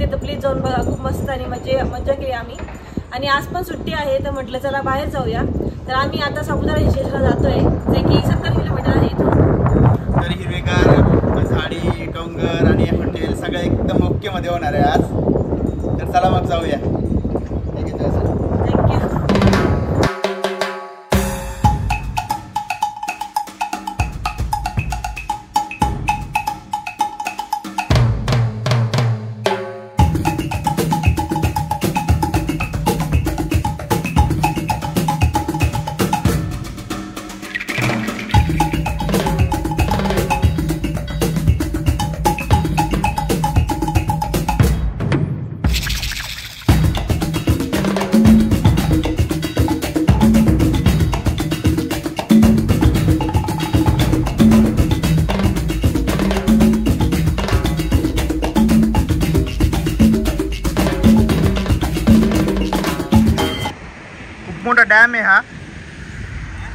नसली तर प्लीज जाऊन बघा, खूप मस्त आणि मजा केली आम्ही। आणि आज पण सुट्टी आहे तर म्हटलं चला बाहेर जाऊया। तर आम्ही आता सापुतारा हिल स्टेशनला जातोय, जे की 70 किलोमीटर आहे इथून। तर हिरवेगार झाडी, डोंगर आणि हॉटेल सगळं एकदम ओके मध्ये होणार आहे आज। तर चला मग जाऊया। मोठा डॅम आहे हा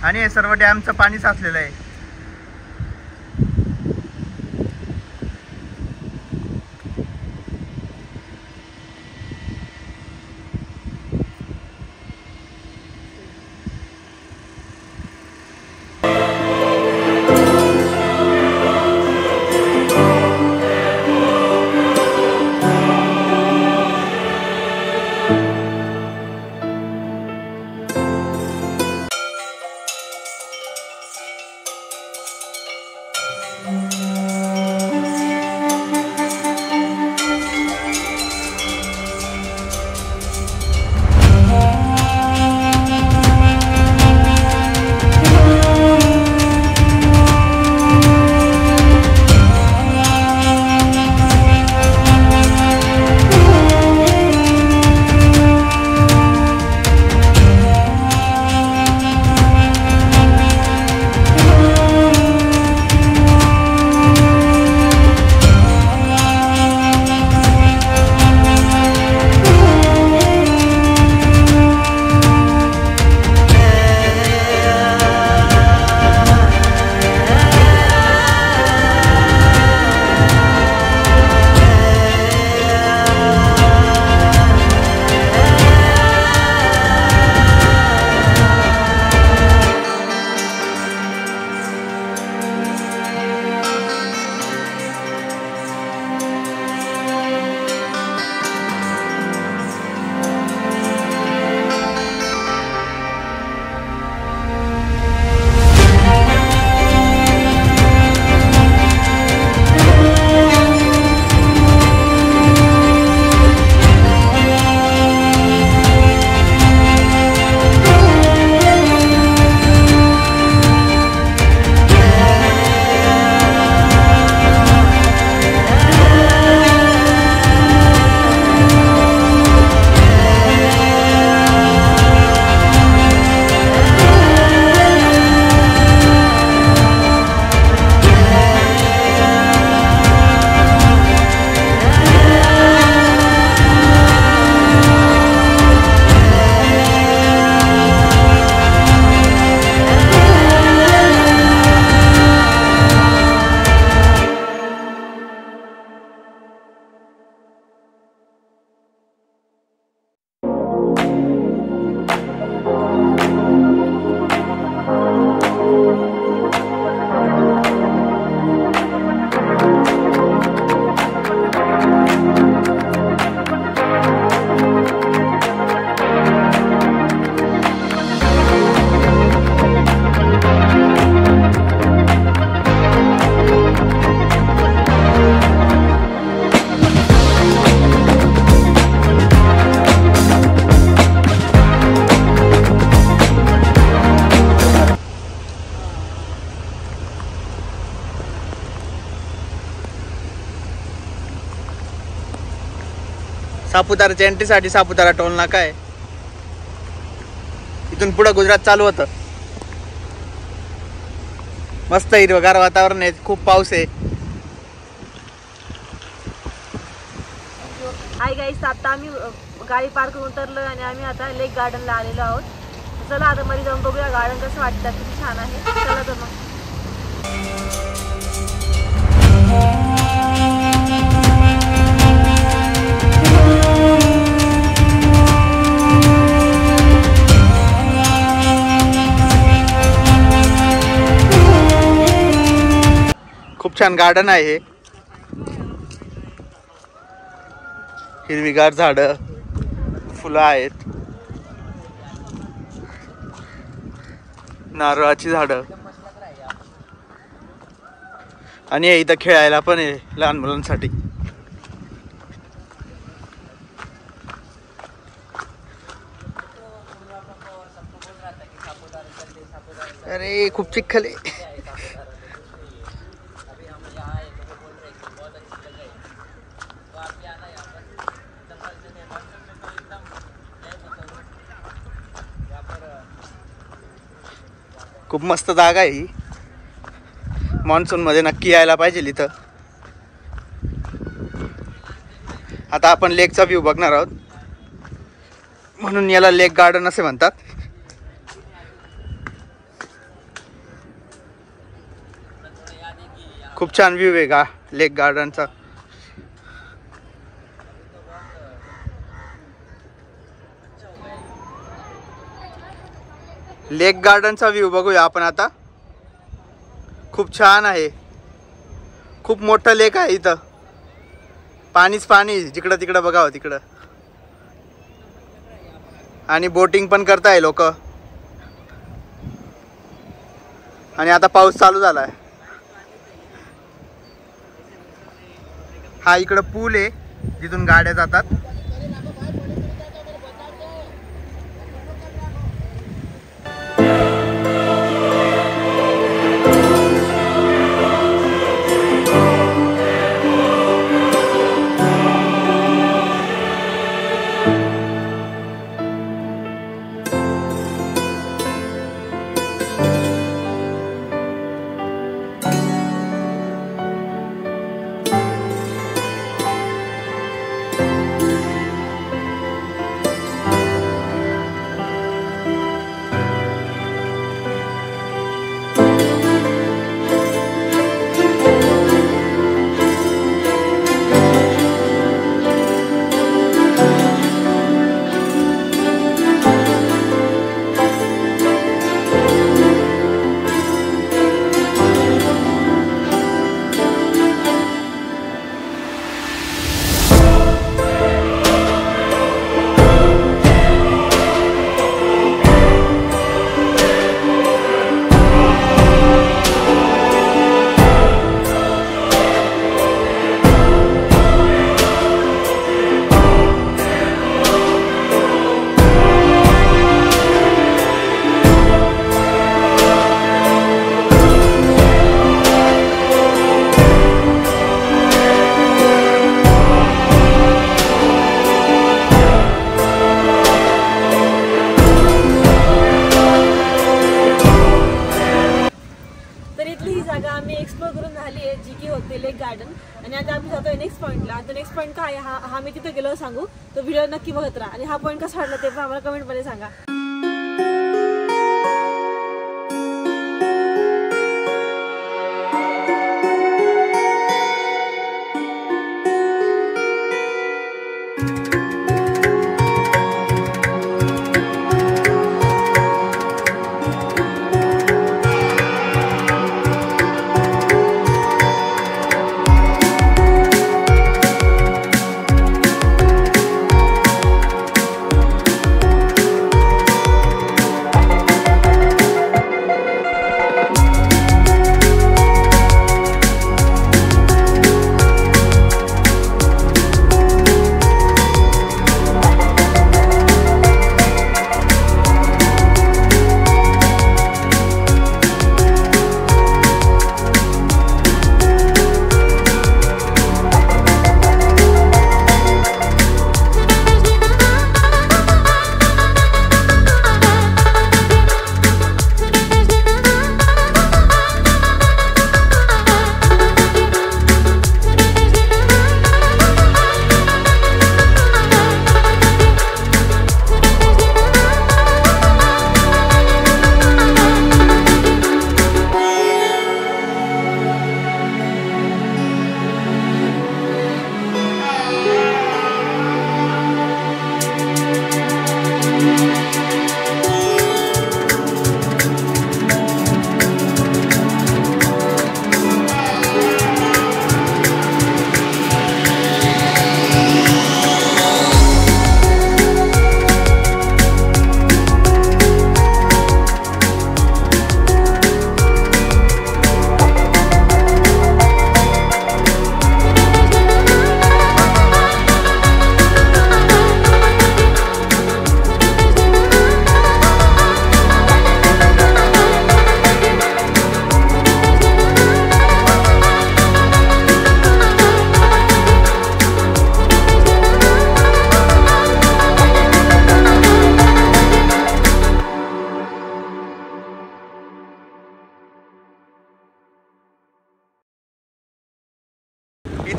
आणि हे सर्व डॅमचं पाणी साचलेलं आहे। सापुताराच्या एंट्रीसाठी सापुतारा टोल नाका आहे। इथून पुढे गुजरात चालू होतं। मस्त हिरवगार वातावरण आहे, खूप पाऊस आहे। हाय गाईस, आता आम्ही गाडी पार्क करून उतरलो आणि आम्ही आता लेक गार्डनला आलेलो आहोत। चला आता मध्ये जाऊन बघूया गार्डन कसं वाटतं, किती छान आहे। चला तर मग खूप छान गार्डन आहे हे. हिरवीगार झाडं, फुलं आहेत, नारळाची झाडं आणि इथं खेळायला पण आहे लहान मुलांसाठी. अरे खूप चिखल आहे. खूप मस्त जागा आहे ही. मान्सून मध्ये नक्की यायला पाहिजे इथं. आता आपण लेकचा व्ह्यू बघणार आहोत, म्हणून याला लेक गार्डन असे म्हणतात. खूप छान व्ह्यू आहे लेक गार्डनचा. लेक गार्डनचा व्ह्यू बघूया आपण आता. खूप छान आहे. खूप मोठं लेक आहे इथं. पाणीच पाणी, जिकडं तिकडं बघावं तिकडं. आणि बोटिंग पण करताय लोक. आणि आता पाऊस चालू झालाय. हा इकडं पूल आहे जिथून गाड्या जातात. Lake garden. आणि आता आम्ही जातोय नेक्स्ट पॉईंटला. तर नेक्स्ट पॉईंट काय हा मी तिथे गेलो सांगू. तो व्हिडिओ नक्की बघत राहा. आणि हा पॉईंट कसा वाटला ते पण आम्हाला कमेंटमध्ये सांगा.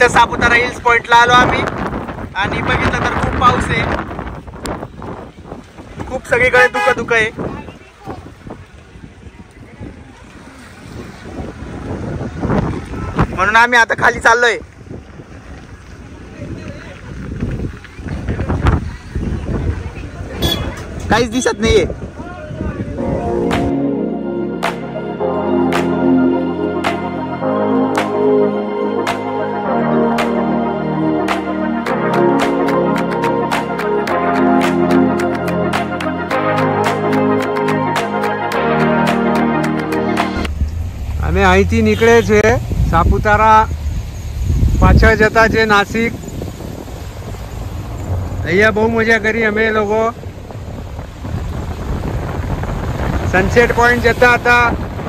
इथं सापुतारा हिल्स पॉइंटला आलो आम्ही आणि बघितलं तर खूप पाऊस आहे, खूप सगळीकडे धुकं आहे. म्हणून आम्ही आता खाली चाललोय. काहीच दिसत नाहीये. અમે અહીંથી નીકળે છે સાપુતારા પાછળ જતા છે નાસિક. અહીંયા બહુ મજા કરી અમે લોકો. સનસેટ પોઈન્ટ જતા હતા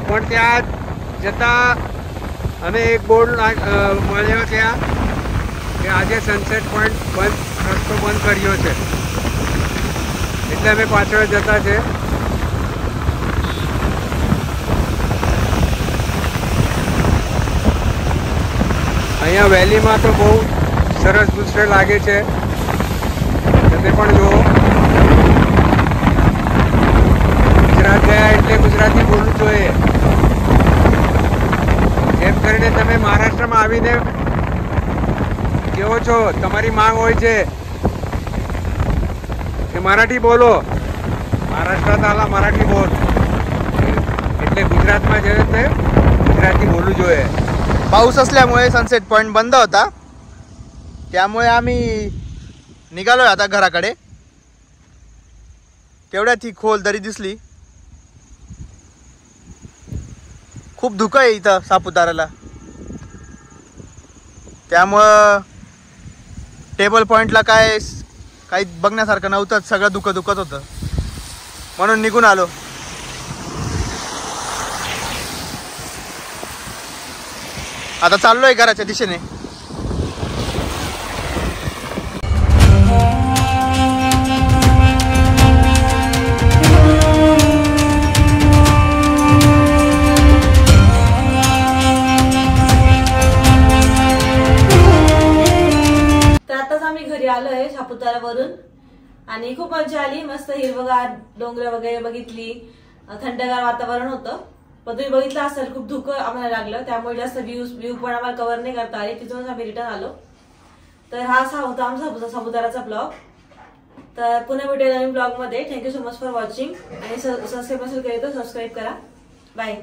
પણ ત્યાં જતા અમે એક બોર્ડ મળ્યો ત્યાં કે આજે સનસેટ પોઈન્ટ રસ્તો બંધ કર્યો છે એટલે અમે પાછળ જતા છે. અહીંયા વેલીમાં તો બહુ સરસ દૃશ્ય લાગે છે, તમે પણ જુઓ. ગુજરાત ગયા એટલે ગુજરાતી બોલવું જોઈએ. જેમ કરીને તમે મહારાષ્ટ્રમાં આવીને કેવો છો, તમારી માંગ હોય છે કે મરાઠી બોલો, મહારાष्ट्रात आला मराठी बोल, એટલે ગુજરાતમાં જઈએ તે ગુજરાતી બોलવું જોઈએ. पाऊस असल्यामुळे सनसेट पॉइंट बंद होता, त्यामुळे आम्ही निघालोय आता घराकडे. तेवढ्यात ही खोल दरी दिसली. खूप धुकं आहे इथं सापुताराला, त्यामुळं टेबल पॉइंटला काही बघण्यासारखं नव्हतं, सगळं दुखत होतं म्हणून निघून आलो. आता चाललोय घराच्या दिशेने. तर आताच आम्ही घरी आलोय सापुतारावरून आणि खूप मजा आली. मस्त हिरवगार डोंगर वगैरे बघितली, थंडगार वातावरण होतं. पण तुम्ही बघितलं असेल खूप धुकं आम्हाला लागलं, त्यामुळे जास्त व्ह्यू पण आम्हाला कव्हर नाही करता आले. तिथूनच आम्ही रिटर्न आलो. तर हा होता आमचा सापुताराचा ब्लॉग. तर पुन्हा भेटूया नवीन ब्लॉग मध्ये. Thank you so much for watching आणि सबस्क्राईब नसेल केले तर सबस्क्राईब करा. बाय.